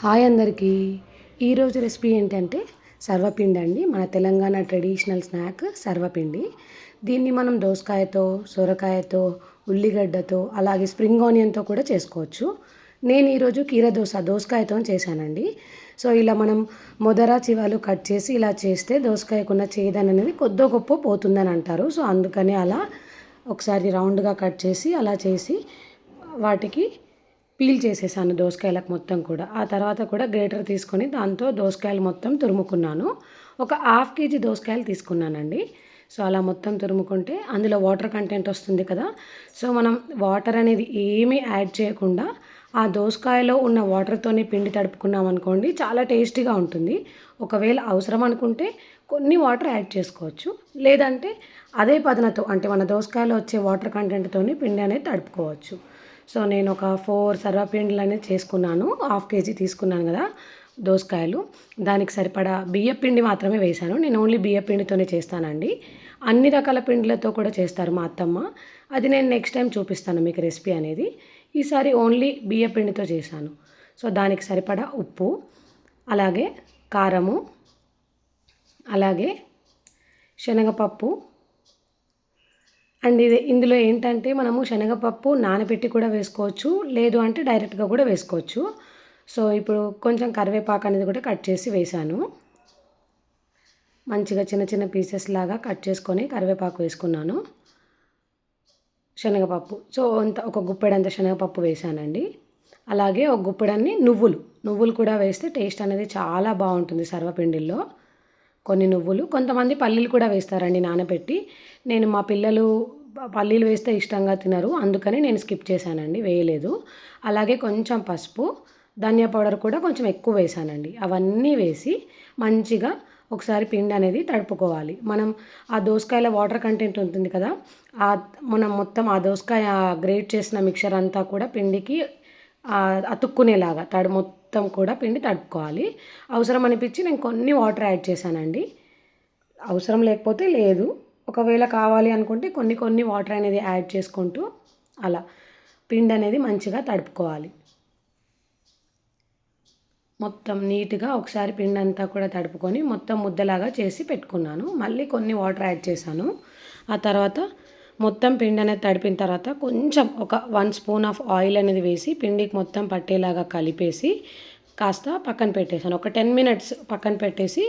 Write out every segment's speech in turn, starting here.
Hi అందరికీ. ఈరోజు recipe ఏంటంటే సర్వపిండి అండి. మన తెలంగాణ ట్రెడిషనల్ స్నాక్ సర్వపిండి. దీన్ని మనం దోసకాయతో, సొరకాయతో, ఉల్లిగడ్డతో, అలాగే స్ప్రింగ్ ఆనియన్తో కూడా చేసుకోవచ్చు. నేను ఈరోజు దోసకాయతో చేశానండి. సో ఇలా మనం మొదర చివాలు కట్ చేసి ఇలా చేస్తే దోసకాయకున్న చేదన్ అనేది కొద్దో గొప్ప పోతుందని అంటారు. సో అందుకని అలా ఒకసారి రౌండ్గా కట్ చేసి అలా చేసి వాటికి పీల్ చేసేసాను దోసకాయలకు మొత్తం కూడా. ఆ తర్వాత కూడా గ్రేటర్ తీసుకొని దాంతో దోసకాయలు మొత్తం తురుముకున్నాను. ఒక హాఫ్ కేజీ దోసకాయలు తీసుకున్నానండి. సో అలా మొత్తం తురుముకుంటే అందులో వాటర్ కంటెంట్ వస్తుంది కదా. సో మనం వాటర్ అనేది ఏమీ యాడ్ చేయకుండా ఆ దోసకాయలో ఉన్న వాటర్తోనే పిండి తడుపుకున్నాం అనుకోండి, చాలా టేస్టీగా ఉంటుంది. ఒకవేళ అవసరం అనుకుంటే కొన్ని వాటర్ యాడ్ చేసుకోవచ్చు, లేదంటే అదే పదనతో అంటే మన దోసకాయలో వచ్చే వాటర్ కంటెంట్తోని పిండి అనేది తడుపుకోవచ్చు. సో నేను ఒక 4 సర్వపిండిలు అనేది చేసుకున్నాను. హాఫ్ కేజీ తీసుకున్నాను కదా దోసకాయలు. దానికి సరిపడా బియ్యపిండి మాత్రమే వేశాను. నేను ఓన్లీ బియ్యపిండితోనే చేస్తానండి. అన్ని రకాల పిండిలతో కూడా చేస్తారు మా అత్తమ్మ. అది నేను నెక్స్ట్ టైం చూపిస్తాను మీకు రెసిపీ అనేది. ఈసారి ఓన్లీ బియ్యపిండితో చేశాను. సో దానికి సరిపడా ఉప్పు, అలాగే కారము, అలాగే శనగపప్పు. అండ్ ఇందులో ఏంటంటే మనము శనగపప్పు నానబెట్టి కూడా వేసుకోవచ్చు, లేదు అంటే డైరెక్ట్గా కూడా వేసుకోవచ్చు. సో ఇప్పుడు కొంచెం కరివేపాకు అనేది కూడా కట్ చేసి వేశాను. మంచిగా చిన్న చిన్న పీసెస్ లాగా కట్ చేసుకొని కరివేపాకు వేసుకున్నాను. శనగపప్పు సో ఒక గుప్పెడంత శనగపప్పు వేశానండి. అలాగే ఒక గుప్పెడన్ని నువ్వులు కూడా వేస్తే టేస్ట్ అనేది చాలా బాగుంటుంది సర్వపిండిల్లో. కొన్ని నువ్వులు, కొంతమంది పల్లీలు కూడా వేస్తారండి నానబెట్టి. నేను మా పిల్లలు పల్లీలు వేస్తే ఇష్టంగా తినరు, అందుకని నేను స్కిప్ చేశానండి, వేయలేదు. అలాగే కొంచెం పసుపు, ధనియా పౌడర్ కూడా కొంచెం ఎక్కువ వేసానండి. అవన్నీ వేసి మంచిగా ఒకసారి పిండి అనేది తడుపుకోవాలి. మనం ఆ దోసకాయల వాటర్ కంటెంట్ ఉంటుంది కదా, మనం మొత్తం ఆ దోసకాయ గ్రేట్ చేసిన మిక్చర్ అంతా కూడా పిండికి అతుక్కునేలాగా మొత్తం కూడా పిండి తడుపుకోవాలి. అవసరం అనిపించి నేను కొన్ని వాటర్ యాడ్ చేశానండి. అవసరం లేకపోతే లేదు, ఒకవేళ కావాలి అనుకుంటే కొన్ని వాటర్ అనేది యాడ్ చేసుకుంటూ అలా పిండి అనేది మంచిగా తడుపుకోవాలి. మొత్తం నీట్గా ఒకసారి పిండి అంతా కూడా తడుపుకొని మొత్తం ముద్దలాగా చేసి పెట్టుకున్నాను. మళ్ళీ కొన్ని వాటర్ యాడ్ చేశాను. ఆ తర్వాత మొత్తం పిండి అనేది తడిపిన తర్వాత కొంచెం ఒక 1 స్పూన్ ఆఫ్ ఆయిల్ అనేది వేసి పిండికి మొత్తం పట్టేలాగా కలిపేసి కాస్త పక్కన పెట్టేసాను. ఒక 10 మినిట్స్ పక్కన పెట్టేసి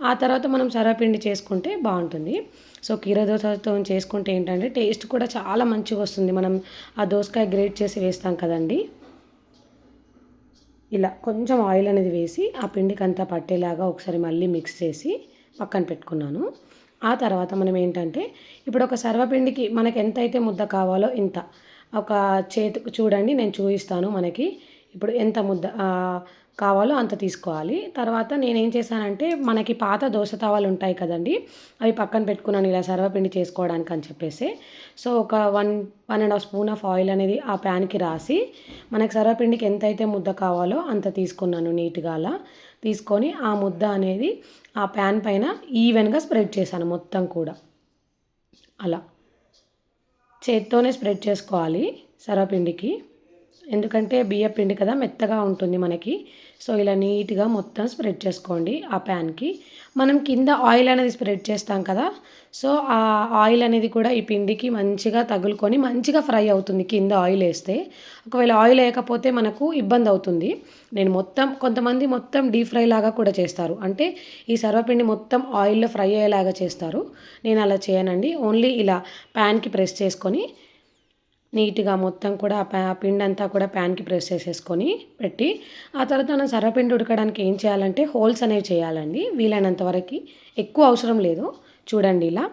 ఆ తర్వాత మనం సర్వపిండి చేసుకుంటే బాగుంటుంది. సో కీర దోసతో చేసుకుంటే ఏంటంటే టేస్ట్ కూడా చాలా మంచిగా వస్తుంది. మనం ఆ దోసకాయ గ్రేట్ చేసి వేస్తాం కదండి, ఇలా కొంచెం ఆయిల్ అనేది వేసి ఆ పిండికి అంతా పట్టేలాగా ఒకసారి మళ్ళీ మిక్స్ చేసి పక్కన పెట్టుకున్నాను. ఆ తర్వాత మనం ఏంటంటే ఇప్పుడు ఒక సర్వపిండికి మనకి ఎంతైతే ముద్ద కావాలో ఇంత ఒక చేతికి చూడండి, నేను చూపిస్తాను. మనకి ఇప్పుడు ఎంత ముద్ద కావాలో అంత తీసుకోవాలి. తర్వాత నేనేం చేశానంటే మనకి పాత దోశ తవాలు ఉంటాయి కదండి, అవి పక్కన పెట్టుకున్నాను ఇలా సర్వపిండి చేసుకోవడానికి అని చెప్పేసి. సో ఒక 1.5 స్పూన్ ఆఫ్ ఆయిల్ అనేది ఆ ప్యాన్కి రాసి మనకి సర్వపిండికి ఎంతైతే ముద్ద కావాలో అంత తీసుకున్నాను. నీట్గా అలా తీసుకొని ఆ ముద్ద అనేది ఆ ప్యాన్ పైన ఈవెన్గా స్ప్రెడ్ చేశాను మొత్తం కూడా. అలా చేత్తోనే స్ప్రెడ్ చేసుకోవాలి సర్వపిండికి, ఎందుకంటే బియ్యం పిండి కదా మెత్తగా ఉంటుంది మనకి. సో ఇలా నీట్గా మొత్తం స్ప్రెడ్ చేసుకోండి ఆ ప్యాన్కి. మనం కింద ఆయిల్ అనేది స్ప్రెడ్ చేస్తాం కదా, సో ఆ ఆయిల్ అనేది కూడా ఈ పిండికి మంచిగా తగులుకొని మంచిగా ఫ్రై అవుతుంది కింద ఆయిల్ వేస్తే. ఒకవేళ ఆయిల్ వేయకపోతే మనకు ఇబ్బంది అవుతుంది. నేను కొంతమంది మొత్తం డీప్ ఫ్రై లాగా కూడా చేస్తారు, అంటే ఈ సర్వపిండి మొత్తం ఆయిల్లో ఫ్రై అయ్యేలాగా చేస్తారు. నేను అలా చేయనండి, ఓన్లీ ఇలా ప్యాన్కి ప్రెస్ చేసుకొని నీట్గా మొత్తం కూడా ఆ పిండి అంతా కూడా ప్యాన్కి ప్రెస్ చేసేసుకొని పెట్టి ఆ తర్వాత మనం సర్వపిండి ఉడకడానికి ఏం చేయాలంటే హోల్స్ అనేవి చేయాలండి. వీలైనంత వరకు ఎక్కువ అవసరం లేదు, చూడండి ఇలా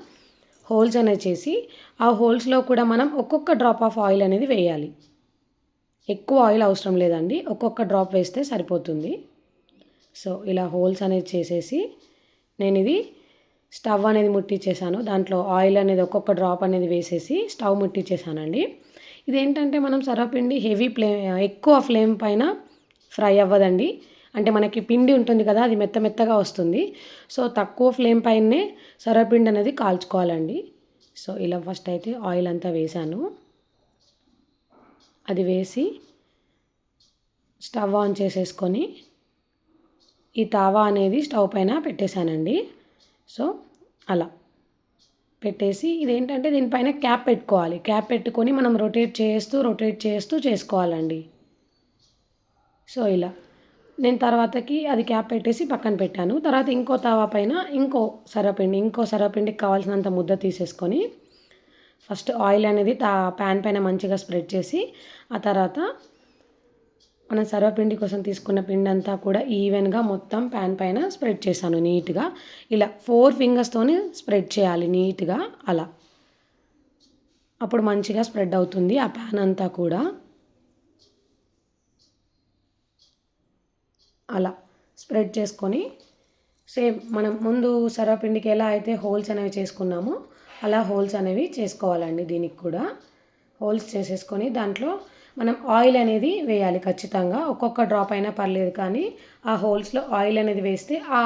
హోల్స్ అనేవి చేసి ఆ హోల్స్లో కూడా మనం ఒక్కొక్క డ్రాప్ ఆఫ్ ఆయిల్ అనేది వేయాలి. ఎక్కువ ఆయిల్ అవసరం లేదండి, ఒక్కొక్క డ్రాప్ వేస్తే సరిపోతుంది. సో ఇలా హోల్స్ అనేది చేసేసి నేను ఇది స్టవ్ అనేది ముట్టించేసాను. దాంట్లో ఆయిల్ అనేది ఒక్కొక్క డ్రాప్ అనేది వేసేసి స్టవ్ ముట్టించేసానండి. ఇదేంటంటే మనం సర్వపిండి ఎక్కువ ఫ్లేమ్ పైన ఫ్రై అవ్వదండి, అంటే మనకి పిండి ఉంటుంది కదా అది మెత్తగా వస్తుంది. సో తక్కువ ఫ్లేమ్ పైనే సర్వపిండి అనేది కాల్చుకోవాలండి. సో ఇలా ఫస్ట్ అయితే ఆయిల్ అంతా వేసాను. అది వేసి స్టవ్ ఆన్ చేసేసుకొని ఈ తావా అనేది స్టవ్ పైన పెట్టేశానండి. సో అలా పెట్టేసి ఇదేంటంటే దీనిపైన క్యాప్ పెట్టుకోవాలి. క్యాప్ పెట్టుకొని మనం రొటేట్ చేస్తూ చేసుకోవాలండి. సో ఇలా నేను తర్వాతకి అది క్యాప్ పెట్టేసి పక్కన పెట్టాను. తర్వాత ఇంకో తవా పైన ఇంకో సర్వపిండికి కావాల్సినంత ముద్ద తీసేసుకొని ఫస్ట్ ఆయిల్ అనేది ప్యాన్ పైన మంచిగా స్ప్రెడ్ చేసి ఆ తర్వాత మనం సర్వపిండి కోసం తీసుకున్న పిండి అంతా కూడా ఈవెన్గా మొత్తం ప్యాన్ పైన స్ప్రెడ్ చేశాను నీట్గా. ఇలా 4 ఫింగర్స్తోనే స్ప్రెడ్ చేయాలి నీట్గా అలా. అప్పుడు మంచిగా స్ప్రెడ్ అవుతుంది ఆ ప్యాన్ అంతా కూడా. అలా స్ప్రెడ్ చేసుకొని సేమ్ మనం ముందు సర్వపిండికి ఎలా అయితే హోల్స్ అనేవి చేసుకున్నామో అలా హోల్స్ అనేవి చేసుకోవాలండి. దీనికి కూడా హోల్స్ చేసేసుకొని దాంట్లో మనం ఆయిల్ అనేది వేయాలి ఖచ్చితంగా. ఒక్కొక్క డ్రాప్ అయినా పర్లేదు, కానీ ఆ హోల్స్లో ఆయిల్ అనేది వేస్తే ఆ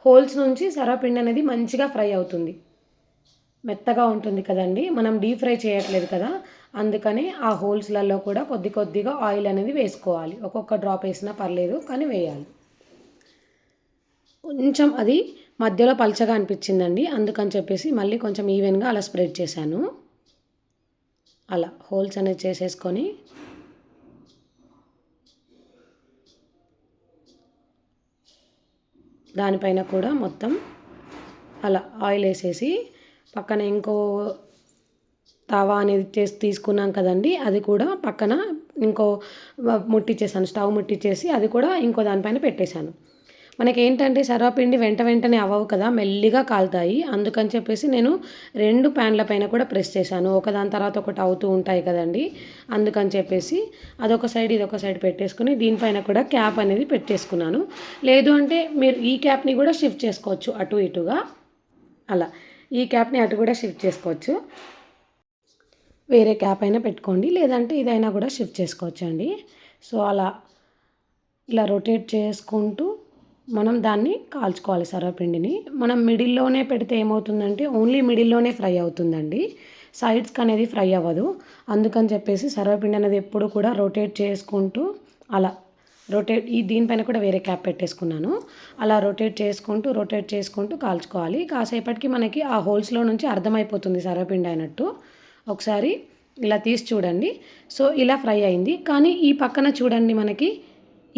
హోల్స్ నుంచి సర్వపిండి అనేది మంచిగా ఫ్రై అవుతుంది. మెత్తగా ఉంటుంది కదండి, మనం డీప్ ఫ్రై చేయట్లేదు కదా, అందుకని ఆ హోల్స్లలో కూడా కొద్దిగా ఆయిల్ అనేది వేసుకోవాలి. ఒక్కొక్క డ్రాప్ వేసినా పర్లేదు, కానీ వేయాలి. కొంచెం అది మధ్యలో పల్చగా అనిపించిందండి, అందుకని చెప్పేసి మళ్ళీ కొంచెం ఈవెన్గా అలా స్ప్రెడ్ చేశాను. అలా హోల్స్ అనేది చేసేసుకొని దానిపైన కూడా మొత్తం అలా ఆయిల్ వేసేసి పక్కన ఇంకో తవా అనేది తీసుకున్నాం కదండి, అది కూడా పక్కన ఇంకో ముట్టించేసాను, స్టవ్ ముట్టించేసి అది కూడా ఇంకో దానిపైన పెట్టేశాను. మనకేంటంటే సర్వపిండి వెంటనే అవ్వవు కదా, మెల్లిగా కాలుతాయి. అందుకని చెప్పేసి నేను 2 ప్యాన్ల పైన కూడా ప్రెస్ చేశాను. ఒకదాని తర్వాత ఒకటి అవుతూ ఉంటాయి కదండి, అందుకని చెప్పేసి అదొక సైడ్ ఇదొక సైడ్ పెట్టేసుకుని దీనిపైన కూడా క్యాప్ అనేది పెట్టేసుకున్నాను. లేదు అంటే మీరు ఈ క్యాప్ని కూడా షిఫ్ట్ చేసుకోవచ్చు అటు ఇటుగా. అలా ఈ క్యాప్ని అటు కూడా షిఫ్ట్ చేసుకోవచ్చు. వేరే క్యాప్ అయినా పెట్టుకోండి, లేదంటే ఇదైనా కూడా షిఫ్ట్ చేసుకోవచ్చు అండి. సో అలా ఇలా రొటేట్ చేసుకుంటూ మనం దాన్ని కాల్చుకోవాలి. సర్వపిండిని మనం మిడిల్లోనే పెడితే ఏమవుతుందంటే ఓన్లీ మిడిల్లోనే ఫ్రై అవుతుందండి, సైడ్స్కి అనేది ఫ్రై అవ్వదు. అందుకని చెప్పేసి సర్వపిండి అనేది ఎప్పుడు కూడా రొటేట్ చేసుకుంటూ అలా దీనిపైన కూడా వేరే క్యాప్ పెట్టేసుకున్నాను. అలా రొటేట్ చేసుకుంటూ కాల్చుకోవాలి. కాసేపటికి మనకి ఆ హోల్స్లో నుంచి అర్థమైపోతుంది సర్వపిండి అయినట్టు. ఒకసారి ఇలా తీసి చూడండి. సో ఇలా ఫ్రై అయింది, కానీ ఈ పక్కన చూడండి మనకి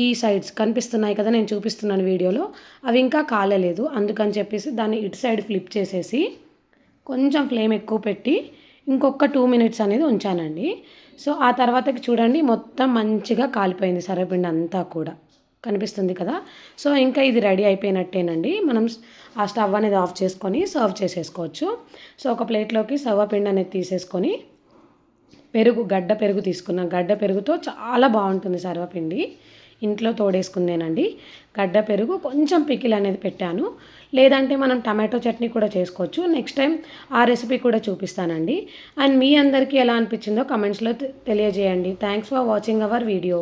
ఈ సైడ్స్ కనిపిస్తున్నాయి కదా, నేను చూపిస్తున్నాను వీడియోలో, అవి ఇంకా కాలలేదు. అందుకని చెప్పేసి దాన్ని ఇటు సైడ్ ఫ్లిప్ చేసేసి కొంచెం ఫ్లేమ్ ఎక్కువ పెట్టి ఇంకొక 2 మినిట్స్ అనేది ఉంచానండి. సో ఆ తర్వాతకి చూడండి మొత్తం మంచిగా కాలిపోయింది సర్వపిండి అంతా కూడా, కనిపిస్తుంది కదా. సో ఇంకా ఇది రెడీ అయిపోయినట్టేనండి. మనం ఆ స్టవ్ అనేది ఆఫ్ చేసుకొని సర్వ్ చేసేసుకోవచ్చు. సో ఒక ప్లేట్లోకి సర్వపిండి అనేది తీసేసుకొని గడ్డ పెరుగు తీసుకున్నాం. గడ్డ పెరుగుతో చాలా బాగుంటుంది సర్వపిండి. ఇంట్లో తోడేసుకుందేనండి. గడ్డ పెరుగు కొంచెం పికిల్ అనేది పెట్టాను, లేదంటే మనం టమాటో చట్నీ కూడా చేసుకోవచ్చు. నెక్స్ట్ టైం ఆ రెసిపీ కూడా చూపిస్తానండి. అండ్ మీ అందరికీ ఎలా అనిపించిందో కమెంట్స్లో తెలియజేయండి. Thanks for watching our video.